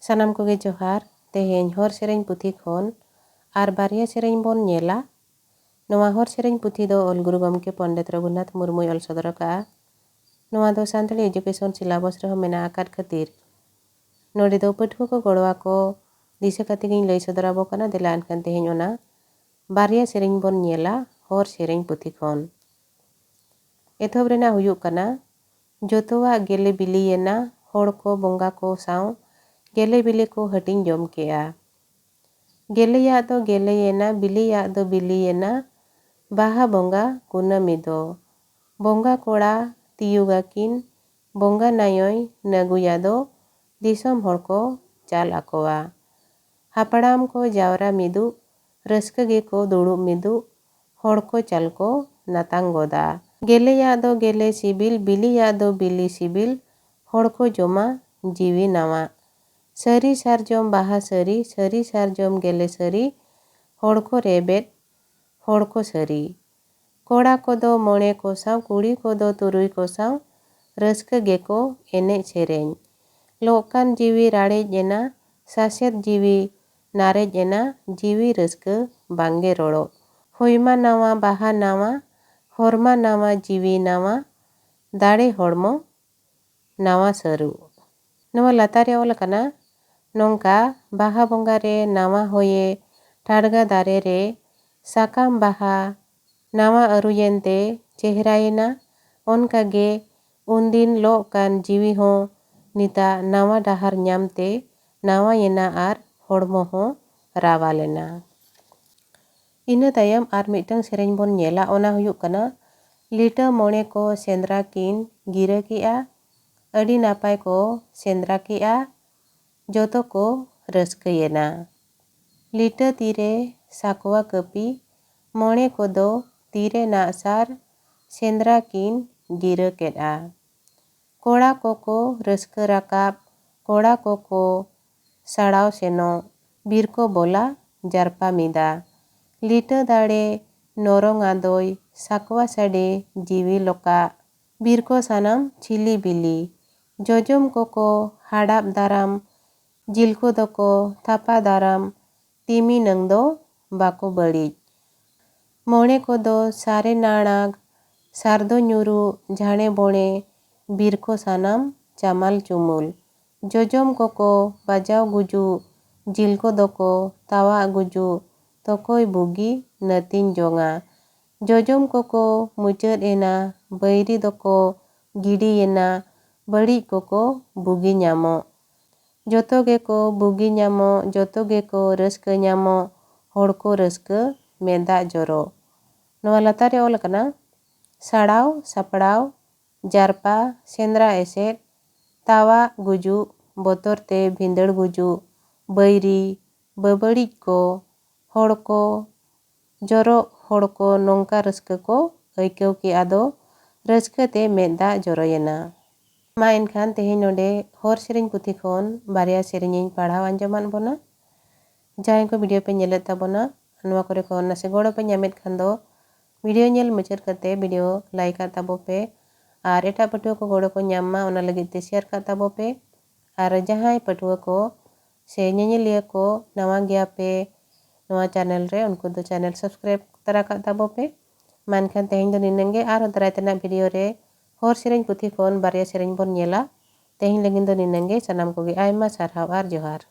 ᱥᱟᱱᱟᱢ ᱠᱚᱜᱮ ᱡᱚᱦᱟᱨ। ᱛᱮᱦᱮᱧ ᱦᱚᱲ ᱥᱮᱨᱮᱧ ᱯᱩᱛᱷᱤ ᱠᱷᱚᱱ ᱟᱨ ᱵᱟᱨᱭᱟ ᱥᱮᱨᱮᱧ ᱵᱚᱱ ᱧᱮᱞᱟ। ᱱᱚᱣᱟ ᱦᱚᱲ ᱥᱮᱨᱮᱧ ᱯᱩᱛᱷᱤ ᱫᱚ ᱚᱞ ᱜᱩᱨᱩ ᱜᱚᱢᱠᱮ ᱯᱚᱱᱰᱤᱛ ᱨᱚᱜᱷᱩᱱᱟᱛᱷ ᱢᱩᱨᱢᱩᱭ ᱚᱞ ᱥᱚᱫᱚᱨ ᱟᱠᱟᱜᱼᱟ। ᱱᱚᱣᱟ ᱫᱚ ᱥᱟᱱᱛᱟᱲᱤ ᱮᱰᱩᱠᱮᱥᱚᱱ ᱥᱤᱞᱟᱵᱚᱥ ᱨᱮᱦᱚᱸ ᱢᱮᱱᱟᱜ ᱟᱠᱟᱫ ᱠᱷᱟᱹᱛᱤᱨ ᱱᱚᱰᱮ ᱫᱚ ᱯᱟᱹᱴᱷᱩᱣᱟᱹ ᱠᱚ ᱜᱚᱲᱚᱣᱟ ᱠᱚ ᱫᱤᱥᱟᱹ ᱠᱟᱛᱮ ᱜᱤᱧ ᱞᱟᱹᱭ ᱥᱚᱫᱚᱨ ᱟᱵᱚ ᱠᱟᱱᱟ। ᱫᱮᱞᱟ ᱮᱱᱠᱷᱟᱱ ᱛᱮᱦᱮᱧ ᱚᱱᱟ ᱵᱟᱨᱭᱟ ᱥᱮᱨᱮᱧ ᱵᱚᱱ ᱧᱮᱞᱟ ᱦᱚᱲ ᱥᱮᱨᱮᱧ ᱯᱩᱛᱷᱤ ᱠᱷᱚᱱ। ᱮᱛᱚᱦᱚᱵ ᱨᱮᱱᱟᱜ ᱦᱩᱭᱩᱜ ᱠᱟᱱᱟ ᱡᱚᱛᱚᱣᱟᱜ ᱜᱮᱞᱮ ᱵᱤᱞᱤᱭᱮᱱᱟ ᱦᱚᱲ ko ᱵᱚᱸᱜᱟ ko ᱥᱟᱶ ᱜᱮᱞᱮ ᱵᱤᱞᱤ ko ᱦᱟᱹᱴᱤᱧ ᱡᱚᱢ ᱠᱮᱜᱼᱟ। ᱜᱮᱞᱮᱭᱟᱜ ᱫᱚ ᱜᱮᱞᱮᱭᱮᱱᱟ ᱵᱤᱞᱤᱭᱟᱜ ᱫᱚ ᱵᱤᱞᱤᱭᱮᱱᱟ ᱵᱟᱦᱟ ᱵᱚᱸᱜᱟ ᱠᱩᱱᱟᱹᱢᱤ ᱫᱚ ᱵᱚᱸᱜᱟ ᱠᱚᱲᱟ ᱛᱤᱭᱩᱜᱟᱠᱤᱱ ᱵᱚᱸᱜᱟ ᱱᱟᱭᱚᱭ ᱱᱟᱹᱜᱩᱭᱟ ᱫᱚ ᱫᱤᱥᱚᱢ ᱦᱚᱲ ko ᱪᱟᱞ ᱟᱠᱚᱣᱟ। ᱦᱟᱯᱲᱟᱢ ko ᱡᱟᱣᱨᱟ ᱢᱤᱫᱩᱜ ᱨᱟᱹᱥᱠᱟᱹ ᱜᱮᱠᱚ ᱫᱩᱲᱩᱵ ᱢᱤᱫᱩᱜ ᱦᱚᱲ ko ᱪᱟᱞ ko ᱱᱟᱛᱟᱝ ᱜᱚᱫᱟ। ᱜᱮᱞᱮᱭᱟᱜ ᱫᱚ ᱜᱮᱞᱮ ᱥᱤᱵᱤᱞ ᱵᱤᱞᱤᱭᱟᱜ ᱫᱚ ᱵᱤᱞᱤ ᱥᱤᱵᱤᱞ ᱦᱚᱲ ko ᱡᱚᱢᱟ ᱡᱤᱣᱤ ᱱᱟᱣᱟ। ᱥᱟᱹᱨᱤ ᱥᱟᱨᱡᱚᱢ ᱵᱟᱦᱟ ᱥᱟᱹᱨᱤ ᱥᱟᱹᱨᱤ ᱥᱟᱨᱡᱚᱢ ᱜᱮᱞᱮ ᱥᱟᱹᱨᱤ ᱦᱚᱲ ko ᱨᱮᱵᱮᱫ ᱦᱚᱲ ko ᱥᱟᱹᱨᱤ। ᱠᱚᱲᱟ ᱠᱚᱫᱚ ᱢᱚᱬᱮ ko ᱥᱟᱶ ᱠᱩᱲᱤ ᱠᱚᱫᱚ ᱛᱩᱨᱩᱭ ko ᱥᱟᱶ ᱨᱟᱹᱥᱠᱟᱹ ᱜᱮᱠᱚ ᱮᱱᱮᱡ ᱥᱮᱨᱮᱧ। ᱞᱚᱜ ᱠᱟᱱ ᱡᱤᱣᱤ ᱨᱟᱲᱮᱡ ᱮᱱᱟ ᱥᱟᱥᱮᱛ ᱡᱤᱣᱤ ᱱᱟᱨᱮᱡ ᱮᱱᱟ ᱡᱤᱣᱤ ᱨᱟᱹᱥᱠᱟᱹ ᱵᱟᱝᱜᱮ ᱨᱚᱲᱚᱜ। ᱦᱚᱭᱢᱟ ᱱᱟᱣᱟ ᱵᱟᱦᱟ ᱱᱟᱣᱟ ᱦᱚᱨᱢᱟ ᱱᱟᱣᱟ ᱡᱤᱣᱤ ᱱᱟᱣᱟ ᱫᱟᱲᱮ ᱦᱚᱲᱢᱚ ᱱᱟᱣᱟ ᱥᱟᱹᱨᱩ। ᱱᱚᱣᱟ ᱞᱟᱛᱟᱨ ᱨᱮ ᱚᱞ ᱟᱠᱟᱱᱟ ᱱᱚᱝᱠᱟ ᱵᱟᱦᱟ ᱵᱚᱸᱜᱟ ᱨᱮ ᱱᱟᱣᱟ ᱦᱚᱭᱮ ᱴᱟᱲᱜᱟ ᱫᱟᱨᱮ ᱨᱮ ᱥᱟᱠᱟᱢ ᱵᱟᱦᱟ ᱱᱟᱣᱟ ᱟᱹᱨᱩᱭᱮᱱᱛᱮ ᱪᱮᱦᱨᱟᱭᱮᱱᱟ ᱚᱱᱠᱟᱜᱮ ᱩᱱᱫᱤᱱ ᱞᱚᱜ ᱠᱟᱱ ᱡᱤᱣᱤ ᱦᱚᱸ ᱱᱤᱛᱟᱜ ᱱᱟᱣᱟ ᱰᱟᱦᱟᱨ ᱧᱟᱢᱛᱮ ᱱᱟᱣᱟᱭᱮᱱᱟ ᱟᱨ ᱦᱚᱲᱢᱚ ᱦᱚᱸ ᱨᱟᱣᱟᱞᱮᱱᱟ। ᱤᱱᱟᱹ ᱛᱟᱭᱚᱢ ᱟᱨ ᱢᱤᱫᱴᱟᱝ ᱥᱮᱨᱮᱧ ᱵᱚᱱ ᱧᱮᱞᱟ ᱚᱱᱟ ᱦᱩᱭᱩᱜ ᱠᱟᱱᱟ ᱞᱤᱴᱟᱹ ᱢᱚᱬᱮ ko ᱥᱮᱸᱫᱽᱨᱟ ᱠᱤᱱ ᱜᱤᱨᱟᱹ ᱠᱮᱜᱼᱟ ᱟᱹᱰᱤ ᱱᱟᱯᱟᱭ ko ᱥᱮᱸᱫᱽᱨᱟ ᱠᱮᱜᱼᱟ ᱡᱚᱛᱚ ko ᱨᱟᱹᱥᱠᱟᱹᱭᱮᱱᱟ। ᱞᱤᱴᱟᱹ ᱛᱤᱨᱮ ᱥᱟᱠᱣᱟ ᱠᱟᱹᱯᱤ ᱢᱚᱬᱮ ᱠᱚᱫᱚ ᱛᱤᱨᱮ ᱱᱟᱜᱼᱥᱟᱨ ᱥᱮᱸᱫᱽᱨᱟ ᱠᱤᱱ ᱜᱤᱨᱟᱹ ᱠᱮᱫᱼᱟ। ᱠᱚᱲᱟ ᱠᱚᱠᱚ ᱨᱟᱹᱥᱠᱟᱹ ᱨᱟᱠᱟᱵ ᱠᱚᱲᱟ ᱠᱚᱠᱚ ᱥᱟᱲᱟᱣ ᱥᱮᱱᱚᱜ ᱵᱤᱨ ko ᱵᱚᱞᱟ ᱡᱟᱨᱯᱟ ᱢᱤᱫᱟ। ᱞᱤᱴᱟᱹ ᱫᱟᱲᱮ ᱱᱚᱨᱚᱝ ᱟᱫᱚᱭ ᱥᱟᱠᱣᱟ ᱥᱟᱰᱮ ᱡᱤᱣᱤ ᱞᱚᱠᱟᱜ ᱵᱤᱨ ko ᱥᱟᱱᱟᱢ ᱪᱷᱤᱞᱤ ᱵᱤᱞᱤ ᱡᱚᱡᱚᱢ kᱚᱠᱚ ᱦᱟᱲᱟᱯ ᱫᱟᱨᱟᱢ ᱡᱤᱞ ᱠᱚᱫᱚ ko ᱛᱷᱟᱯᱟ ᱫᱟᱨᱟᱢ ᱛᱤᱢᱤ ᱱᱟᱝ ᱫᱚ ᱵᱟᱠᱚ ᱵᱟᱹᱲᱤᱡ। ᱢᱚᱬᱮ ᱠᱚᱫᱚ ᱥᱟᱨᱮ ᱱᱟᱲᱟᱜ ᱥᱟᱨᱫᱚ ᱧᱩᱨᱩᱜ ᱡᱷᱟᱲᱮ ᱵᱚᱲᱮ ᱵᱤᱨ ko ᱥᱟᱱᱟᱢ ᱪᱟᱢᱟᱞ ᱪᱩᱢᱩᱞ ᱡᱚᱡᱚᱢ kᱚᱠᱚ ᱵᱟᱡᱟᱣ ᱜᱩᱡᱩᱜ ᱡᱤᱞ ᱠᱚᱫᱚ ko ᱛᱟᱣᱟᱜ ᱜᱩᱡᱩᱜ ᱛᱚᱠᱚᱭ ᱵᱩᱜᱤ ᱱᱟᱹᱛᱤᱧ ᱡᱚᱝᱟ। ᱡᱚᱡᱚᱢ kᱚᱠᱚ ᱢᱩᱪᱟᱹᱫ ᱮᱱᱟ ᱵᱟᱹᱭᱨᱤ ᱫᱚᱠᱚ ᱜᱤᱰᱤᱭᱮᱱᱟ ᱵᱟᱹᱲᱤᱡ ᱠᱚᱠᱚ ᱵᱩᱜᱤ ᱧᱟᱢᱚᱜ। ᱡᱚᱛᱚ ᱜᱮᱠᱚ ᱵᱩᱜᱤ ᱧᱟᱢᱚᱜ ᱡᱚᱛᱚ ᱜᱮᱠᱚ ᱨᱟᱹᱥᱠᱟᱹ ᱧᱟᱢᱚᱜ ᱦᱚᱲ ko ᱨᱟᱹᱥᱠᱟᱹ ᱢᱮᱫ ᱫᱟᱜ ᱡᱚᱨᱚ। ᱱᱚᱣᱟ ᱞᱟᱛᱟᱨ ᱨᱮ ᱚᱞ ᱟᱠᱟᱱᱟ ᱥᱟᱲᱟᱣ ᱥᱟᱯᱲᱟᱣ ᱡᱟᱨᱯᱟ ᱥᱮᱸᱫᱽᱨᱟ ᱮᱥᱮᱫ ᱛᱟᱣᱟᱜ ᱜᱩᱡᱩᱜ ᱵᱚᱛᱚᱨ ᱛᱮ ᱵᱷᱤᱸᱫᱟᱹᱲ ᱜᱩᱡᱩᱜ ᱵᱟᱹᱭᱨᱤ ᱵᱟᱹᱵᱟᱹᱲᱤᱡ ko ᱦᱚᱲ ko ᱡᱚᱨᱚᱜ ᱦᱚᱲ ko ᱱᱚᱝᱠᱟ ᱨᱟᱹᱥᱠᱟᱹ ko ᱟᱹᱭᱠᱟᱹᱣ ᱠᱮᱜᱼᱟ ᱫᱚ ᱨᱟᱹᱥᱠᱟᱹ ᱛᱮ ᱢᱮᱫ ᱫᱟᱜ ᱡᱚᱨᱚᱭᱮᱱᱟ। ᱢᱟ ᱮᱱᱠᱷᱟᱱ ᱛᱮᱦᱮᱧ ᱱᱚᱰᱮ ᱦᱚᱲ ᱥᱮᱨᱮᱧ ᱯᱩᱛᱷᱤ ᱠᱷᱚᱱ ᱵᱟᱨᱭᱟ ᱥᱮᱨᱮᱧᱤᱧ ᱯᱟᱲᱦᱟᱣ ᱟᱸᱡᱚᱢᱟᱫ ᱵᱚᱱᱟ। ᱡᱟᱦᱟᱸᱭ ko ᱵᱷᱤᱰᱤᱭᱳ ᱯᱮ ᱧᱮᱞᱮᱫ ᱛᱟᱵᱚᱱᱟ ᱱᱚᱣᱟ ᱠᱚᱨᱮ ᱠᱷᱚᱱ ᱱᱟᱥᱮ ᱜᱚᱲᱚ ᱯᱮ ᱧᱟᱢᱮᱫ ᱠᱷᱟᱱ ᱫᱚ ᱵᱷᱤᱰᱤᱭᱳ ᱧᱮᱞ ᱢᱩᱪᱟᱹᱫ ᱠᱟᱛᱮ ᱵᱷᱤᱰᱤᱭᱳ ᱞᱟᱭᱤᱠ ᱟᱜ ᱛᱟᱵᱚ ᱯᱮ ᱟᱨ ᱮᱴᱟᱜ ᱯᱟᱹᱴᱷᱩᱣᱟᱹ ko ᱜᱚᱲᱚ ko ᱧᱟᱢ ᱢᱟ ᱚᱱᱟ ᱞᱟᱹᱜᱤᱫ te ᱥᱮᱭᱟᱨ ᱠᱟᱜ ᱛᱟᱵᱚ ᱯᱮ ᱟᱨ ᱡᱟᱦᱟᱸᱭ ᱯᱟᱹᱴᱷᱩᱣᱟᱹ ko ᱥᱮ ᱧᱮᱧᱮᱞᱤᱭᱟᱹ ko ᱱᱟᱣᱟ ᱜᱮᱭᱟ ᱯᱮ ᱱᱚᱣᱟ ᱪᱮᱱᱮᱞ ᱨᱮ ᱩᱱᱠᱩ ᱫᱚ ᱪᱮᱱᱮᱞ ᱥᱟᱵᱥᱠᱨᱟᱭᱤᱵ ᱛᱟᱨᱟ ᱠᱟᱜ ᱛᱟᱵᱚ ᱯᱮ। ᱢᱟ ᱮᱱᱠᱷᱟᱱ ᱛᱮᱦᱮᱧ ᱫᱚ ᱱᱤᱱᱟᱹᱝ ᱜᱮ ᱟᱨᱦᱚᱸ ᱫᱟᱨᱟᱭ ᱛᱮᱱᱟᱜ ᱵᱷᱤᱰᱤᱭᱳ ᱨᱮ ᱦᱚᱲ ᱥᱮᱨᱮᱧ ᱯᱩᱛᱷᱤ ᱠᱷᱚᱱ ᱵᱟᱨᱭᱟ ᱥᱮᱨᱮᱧ ᱵᱚᱱ ᱧᱮᱞᱟ। ᱛᱮᱦᱮᱧ ᱞᱟᱹᱜᱤᱫ ᱫᱚ ᱱᱤᱱᱟᱹᱝ ᱜᱮ ᱥᱟᱱᱟᱢ ᱠᱚᱜᱮ ᱟᱭᱢᱟ ᱥᱟᱨᱦᱟᱣ ᱟᱨ ᱡᱚᱦᱟᱨ।